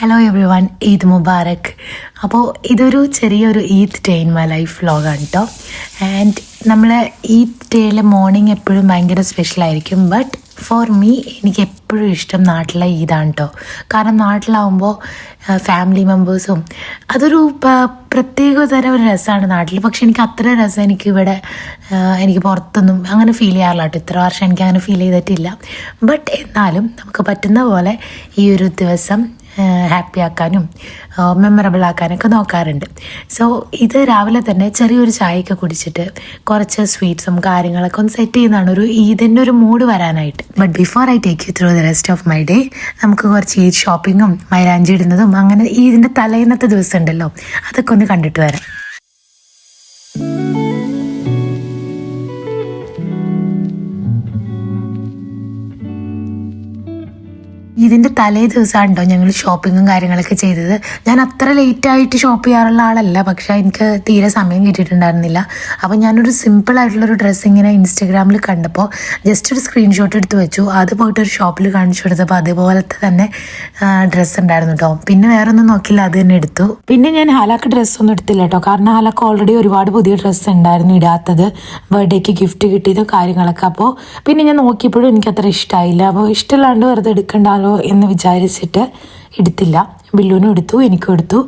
Hello everyone, Eid Mubarak. അപ്പോൾ ഇതൊരു ചെറിയൊരു Eid day in my life വ്ലോഗാണ് കേട്ടോ. ആൻഡ് നമ്മൾ ഈദ് ഡേയിലെ മോർണിംഗ് എപ്പോഴും ഭയങ്കര സ്പെഷ്യലായിരിക്കും. ബട്ട് ഫോർ മീ എനിക്ക് എപ്പോഴും ഇഷ്ടം നാട്ടിലെ ഈദാണ് കേട്ടോ. കാരണം നാട്ടിലാവുമ്പോൾ ഫാമിലി മെമ്പേഴ്സും അതൊരു പ്രത്യേക തരം ഒരു രസമാണ് നാട്ടിൽ. പക്ഷെ എനിക്ക് അത്ര രസം എനിക്ക് പുറത്തൊന്നും അങ്ങനെ ഫീൽ ചെയ്യാറില്ല കേട്ടോ. ഇത്ര വർഷം എനിക്ക് അങ്ങനെ ഫീൽ ചെയ്തിട്ടില്ല. ബട്ട് എന്നാലും നമുക്ക് പറ്റുന്ന പോലെ ഈ ഒരു ദിവസം ഹാപ്പി ആക്കാനും മെമ്മറബിൾ ആക്കാനൊക്കെ നോക്കാറുണ്ട്. സോ ഇത് രാവിലെ തന്നെ ചെറിയൊരു ചായയൊക്കെ കുടിച്ചിട്ട് കുറച്ച് സ്വീറ്റ്സും കാര്യങ്ങളൊക്കെ ഒന്ന് സെറ്റ് ചെയ്യുന്നതാണ് ഒരു ഈദിൻ്റെ ഒരു മൂഡ് വരാനായിട്ട്. But before I take you through the rest of my day, നമുക്ക് കുറച്ച് ഈദ് ഷോപ്പിങ്ങും മൈലാഞ്ചി ഇടുന്നതും അങ്ങനെ ഈദിൻ്റെ തലേന്നത്തെ ദിവസം ഉണ്ടല്ലോ, അതൊക്കെ ഒന്ന് കണ്ടിട്ട് വരാം. ഇതിൻ്റെ തലേ ദിവസമാണ് കേട്ടോ ഞങ്ങൾ ഷോപ്പിങ്ങും കാര്യങ്ങളൊക്കെ ചെയ്തത്. ഞാൻ അത്ര ലേറ്റായിട്ട് ഷോപ്പ് ചെയ്യാറുള്ള ആളല്ല, പക്ഷേ എനിക്ക് തീരെ സമയം കിട്ടിയിട്ടുണ്ടായിരുന്നില്ല. അപ്പോൾ ഞാനൊരു സിമ്പിളായിട്ടുള്ളൊരു ഡ്രസ്സ് ഇങ്ങനെ ഇൻസ്റ്റഗ്രാമിൽ കണ്ടപ്പോൾ ജസ്റ്റ് ഒരു സ്ക്രീൻഷോട്ട് എടുത്ത് വെച്ചു. അത് പോയിട്ട് ഒരു ഷോപ്പിൽ കാണിച്ചു കൊടുത്തപ്പോൾ അതുപോലത്തെ തന്നെ ഡ്രസ്സ് ഉണ്ടായിരുന്നു കേട്ടോ. പിന്നെ വേറെ ഒന്നും നോക്കില്ല, അത് തന്നെ എടുത്തു. പിന്നെ ഞാൻ ഹാലാക്ക് ഡ്രസ്സൊന്നും എടുത്തില്ല കേട്ടോ, കാരണം ഹാലാക്ക് ഓൾറെഡി ഒരുപാട് പുതിയ ഡ്രസ്സ് ഉണ്ടായിരുന്നു ഇടാത്തത്, ബർത്ത്ഡേക്ക് ഗിഫ്റ്റ് കിട്ടിയത് കാര്യങ്ങളൊക്കെ. അപ്പോൾ പിന്നെ ഞാൻ നോക്കിയപ്പോഴും എനിക്കത്ര ഇഷ്ടമായില്ല. അപ്പോൾ ഇഷ്ടമില്ലാണ്ട് വെറുതെ എടുക്കണ്ടല്ലോ എന്ന് വിചാരിച്ചിട്ട് എടുത്തില്ല. ബില്ലുവിനും എടുത്തു, എനിക്കും എടുത്തു.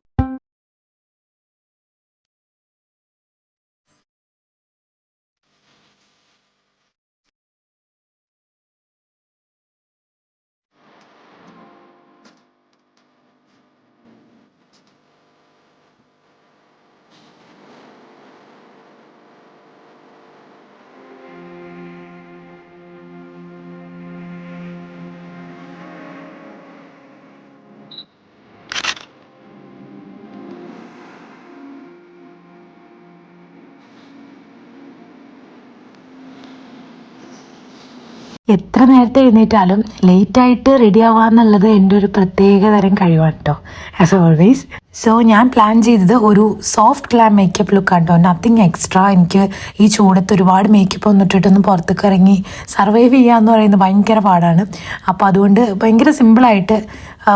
എത്ര നേരത്തെ എഴുന്നേറ്റാലും ലേറ്റായിട്ട് റെഡി ആവാന്നുള്ളത് എൻ്റെ ഒരു പ്രത്യേക തരം കഴിവാണ് കേട്ടോ, ആസ് ഓൾവേസ്. സോ ഞാൻ പ്ലാൻ ചെയ്തത് ഒരു സോഫ്റ്റ് ഗ്ലാം മേക്കപ്പ് ലുക്കാണ് കേട്ടോ, നത്തിങ് എക്സ്ട്രാ. എനിക്ക് ഈ ചൂടത്ത് ഒരുപാട് മേക്കപ്പ് ഒന്നും ഇട്ടിട്ടൊന്നും പുറത്തേക്ക് ഇറങ്ങി സർവൈവ് ചെയ്യാന്ന് പറയുന്നത് ഭയങ്കര പാടാണ്. അപ്പോൾ അതുകൊണ്ട് ഭയങ്കര സിമ്പിളായിട്ട്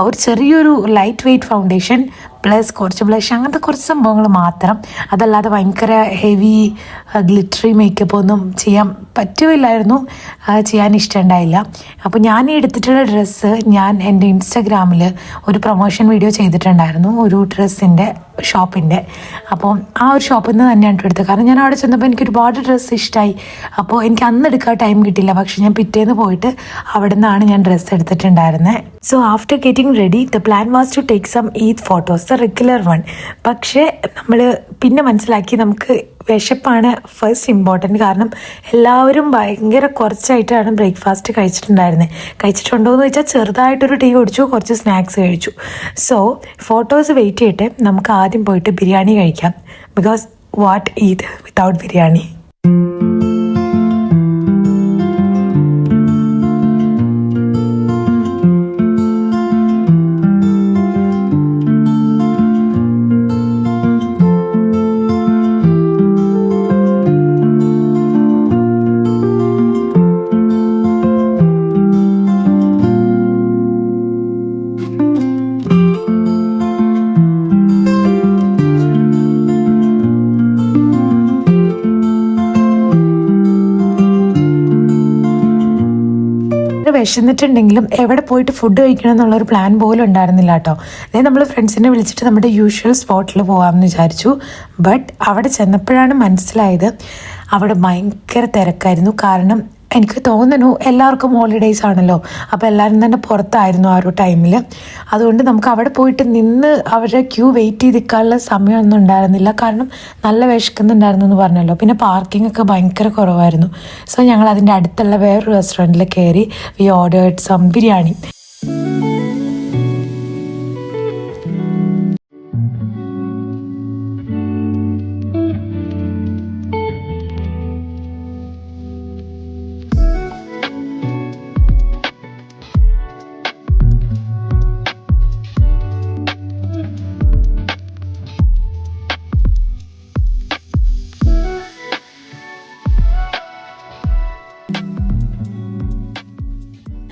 ഒരു ചെറിയൊരു ലൈറ്റ് വെയ്റ്റ് ഫൗണ്ടേഷൻ പ്ലസ് കുറച്ച് ബ്ലഷ്, അങ്ങനത്തെ കുറച്ച് സംഭവങ്ങൾ മാത്രം. അതല്ലാതെ ഭയങ്കര ഹെവി ഗ്ലിറ്ററി മേക്കപ്പ് ഒന്നും ചെയ്യാൻ പറ്റുമില്ലായിരുന്നു, ചെയ്യാൻ ഇഷ്ടമുണ്ടായില്ല. അപ്പോൾ ഞാൻ എടുത്തിട്ടുള്ള ഡ്രസ്സ് ഞാൻ എൻ്റെ ഇൻസ്റ്റഗ്രാമിൽ ഒരു പ്രൊമോഷൻ വീഡിയോ ചെയ്തിട്ടുണ്ടായിരുന്നു, ഒരു ഡ്രസ്സിൻ്റെ ഷോപ്പിൻ്റെ. അപ്പോൾ ആ ഒരു ഷോപ്പിൽ നിന്ന് തന്നെയാണ് എടുത്തത്. കാരണം ഞാൻ അവിടെ ചെന്നപ്പോൾ എനിക്ക് ഒരുപാട് ഡ്രസ്സ് ഇഷ്ടമായി. അപ്പോൾ എനിക്ക് അന്ന് എടുക്കാൻ ടൈം കിട്ടില്ല, പക്ഷെ ഞാൻ പിറ്റേന്ന് പോയിട്ട് അവിടെ നിന്നാണ് ഞാൻ ഡ്രസ്സ് എടുത്തിട്ടുണ്ടായിരുന്നത്. So after getting ready the plan was to take some Eid photos, the regular one. പക്ഷേ നമ്മൾ പിന്നെ മനസ്സിലാക്കി നമുക്ക് വിശപ്പാണ് ഫസ്റ്റ് ഇമ്പോർട്ടൻറ്റ്. കാരണം എല്ലാവരും ഭയങ്കര കുറച്ചായിട്ടാണ് ബ്രേക്ക്ഫാസ്റ്റ് കഴിച്ചിട്ടുണ്ടോ എന്ന് വെച്ചാൽ ചെറുതായിട്ടൊരു ടീ കുടിച്ചു, കുറച്ച് സ്നാക്സ് കഴിച്ചു. സോ ഫോട്ടോസ് വെയിറ്റ് ചെയ്തിട്ട് നമുക്ക് ആദ്യം പോയിട്ട് ബിരിയാണി കഴിക്കാം. Because what Eid without biryani? വിശന്നിട്ടുണ്ടെങ്കിലും എവിടെ പോയിട്ട് ഫുഡ് കഴിക്കണം എന്നുള്ളൊരു പ്ലാൻ പോലും ഉണ്ടായിരുന്നില്ല കേട്ടോ. അതായത് നമ്മൾ ഫ്രണ്ട്സിനെ വിളിച്ചിട്ട് നമ്മുടെ യൂഷ്വൽ സ്പോട്ടിൽ പോകാമെന്ന് വിചാരിച്ചു. ബട്ട് അവിടെ ചെന്നപ്പോഴാണ് മനസ്സിലായത് അവിടെ ഭയങ്കര തിരക്കായിരുന്നു. കാരണം എനിക്ക് തോന്നുന്നു എല്ലാവർക്കും ഹോളിഡേയ്സ് ആണല്ലോ, അപ്പോൾ എല്ലാവരും തന്നെ പുറത്തായിരുന്നു ആ ഒരു ടൈമിൽ. അതുകൊണ്ട് നമുക്ക് അവിടെ പോയിട്ട് നിന്ന് അവരുടെ ക്യൂ വെയിറ്റ് ചെയ്ത് നിൽക്കാനുള്ള സമയമൊന്നും ഉണ്ടായിരുന്നില്ല. കാരണം നല്ല വിശക്കുന്നുണ്ടായിരുന്നു എന്ന് പറഞ്ഞല്ലോ. പിന്നെ പാർക്കിംഗ് ഒക്കെ ഭയങ്കര കുറവായിരുന്നു. സോ ഞങ്ങൾ അതിൻ്റെ അടുത്തുള്ള വേറൊരു റെസ്റ്റോറൻറ്റിൽ കയറി വി ഓർഡേർഡ് സം ബിരിയാണി.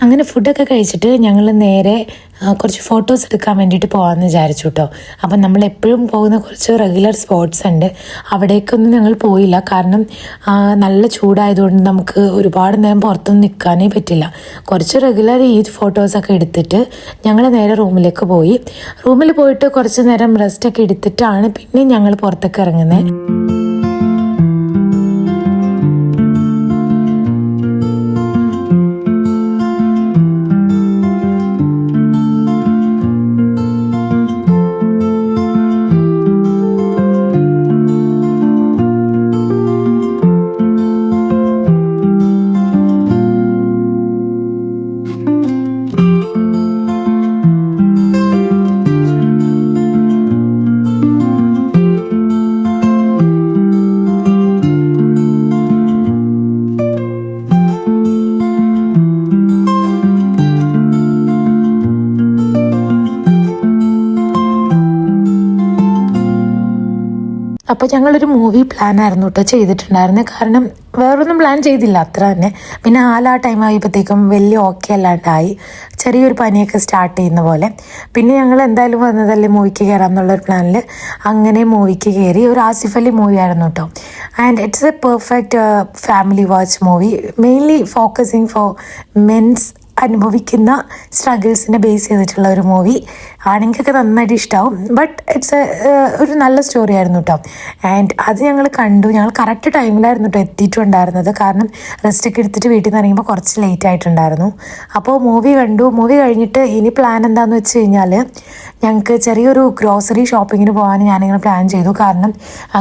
അങ്ങനെ ഫുഡൊക്കെ കഴിച്ചിട്ട് ഞങ്ങൾ നേരെ കുറച്ച് ഫോട്ടോസ് എടുക്കാൻ വേണ്ടിയിട്ട് പോകാമെന്ന് വിചാരിച്ചു കേട്ടോ. അപ്പം നമ്മൾ എപ്പോഴും പോകുന്ന കുറച്ച് റെഗുലർ സ്പോട്ട്സ് ഉണ്ട്, അവിടേക്കൊന്നും ഞങ്ങൾ പോയില്ല. കാരണം നല്ല ചൂടായതുകൊണ്ട് നമുക്ക് ഒരുപാട് നേരം പുറത്തൊന്നും നിൽക്കാനേ പറ്റില്ല. കുറച്ച് റെഗുലർ ഈ ഫോട്ടോസൊക്കെ എടുത്തിട്ട് ഞങ്ങൾ നേരെ റൂമിലേക്ക് പോയി. റൂമിൽ പോയിട്ട് കുറച്ച് നേരം റെസ്റ്റൊക്കെ എടുത്തിട്ടാണ് പിന്നെ ഞങ്ങൾ പുറത്തേക്ക് ഇറങ്ങുന്നത്. അപ്പോൾ ഞങ്ങളൊരു മൂവി പ്ലാൻ ആയിരുന്നു കേട്ടോ ചെയ്തിട്ടുണ്ടായിരുന്നത്. കാരണം വേറൊന്നും പ്ലാൻ ചെയ്തില്ല അത്ര തന്നെ. പിന്നെ ആ ടൈം ആയപ്പോഴത്തേക്കും വലിയ ഓക്കെ അല്ലാണ്ടായി, ചെറിയൊരു പനിയൊക്കെ സ്റ്റാർട്ട് ചെയ്യുന്ന പോലെ. പിന്നെ ഞങ്ങൾ എന്തായാലും വന്നതല്ലേ മൂവിക്ക് കയറാം എന്നുള്ളൊരു പ്ലാനിൽ അങ്ങനെ മൂവിക്ക് കയറി. ഒരു ആസിഫ് അലി മൂവി ആയിരുന്നു കേട്ടോ. And it's a perfect family watch movie, mainly focusing for men's അനുഭവിക്കുന്ന സ്ട്രഗിൾസിനെ ബേസ് ചെയ്തിട്ടുള്ള ഒരു മൂവി. ആണെങ്കിലൊക്കെ നന്നായിട്ട് ഇഷ്ടമാവും. ബട്ട് ഇറ്റ്സ് ഒരു നല്ല സ്റ്റോറി ആയിരുന്നു കേട്ടോ. ആൻഡ് അത് ഞങ്ങൾ കണ്ടു. ഞങ്ങൾ കറക്റ്റ് ടൈമിലായിരുന്നു കേട്ടോ എത്തിയിട്ടുണ്ടായിരുന്നത്. കാരണം റെസ്റ്റൊക്കെ എടുത്തിട്ട് വീട്ടിൽ നിന്ന് ഇറങ്ങിയപ്പോൾ കുറച്ച് ലേറ്റ് ആയിട്ടുണ്ടായിരുന്നു. അപ്പോൾ മൂവി കണ്ടു. മൂവി കഴിഞ്ഞിട്ട് ഇനി പ്ലാൻ എന്താണെന്ന് വെച്ച് കഴിഞ്ഞാൽ ഞങ്ങൾക്ക് ചെറിയൊരു ഗ്രോസറി ഷോപ്പിങ്ങിന് പോകാൻ ഞാനിങ്ങനെ പ്ലാൻ ചെയ്തു. കാരണം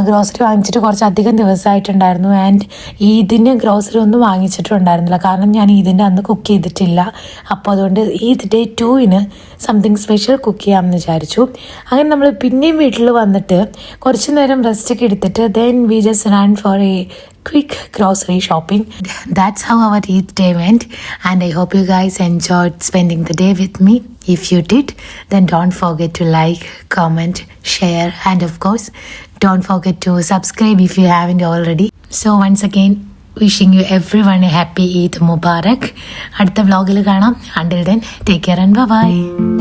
ഗ്രോസറി വാങ്ങിച്ചിട്ട് കുറച്ചധികം ദിവസമായിട്ടുണ്ടായിരുന്നു. ആൻഡ് ഈദിന് ഗ്രോസറി ഒന്നും വാങ്ങിച്ചിട്ടുണ്ടായിരുന്നില്ല. കാരണം ഞാൻ ഈദിൻ്റെ അന്ന് കുക്ക് ചെയ്തിട്ടില്ല. അപ്പോൾ അതുകൊണ്ട് Eid day 2 something special cook ചെയ്യാമെന്ന് വിചാരിച്ചു. അങ്ങനെ നമ്മൾ പിന്നെയും വീട്ടിൽ വന്നിട്ട് കുറച്ച് നേരം റെസ്റ്റൊക്കെ എടുത്തിട്ട് then we just run for a quick grocery shopping. That's how our Eid day went, and I hope you guys enjoyed spending the day with me. If you did, then don't forget to like, comment, share, and of course don't forget to subscribe if you haven't already. So once again, wishing you everyone a happy Eid Mubarak. അടുത്ത വ്ലോഗിൽ കാണാം. Until then, take care and bye bye.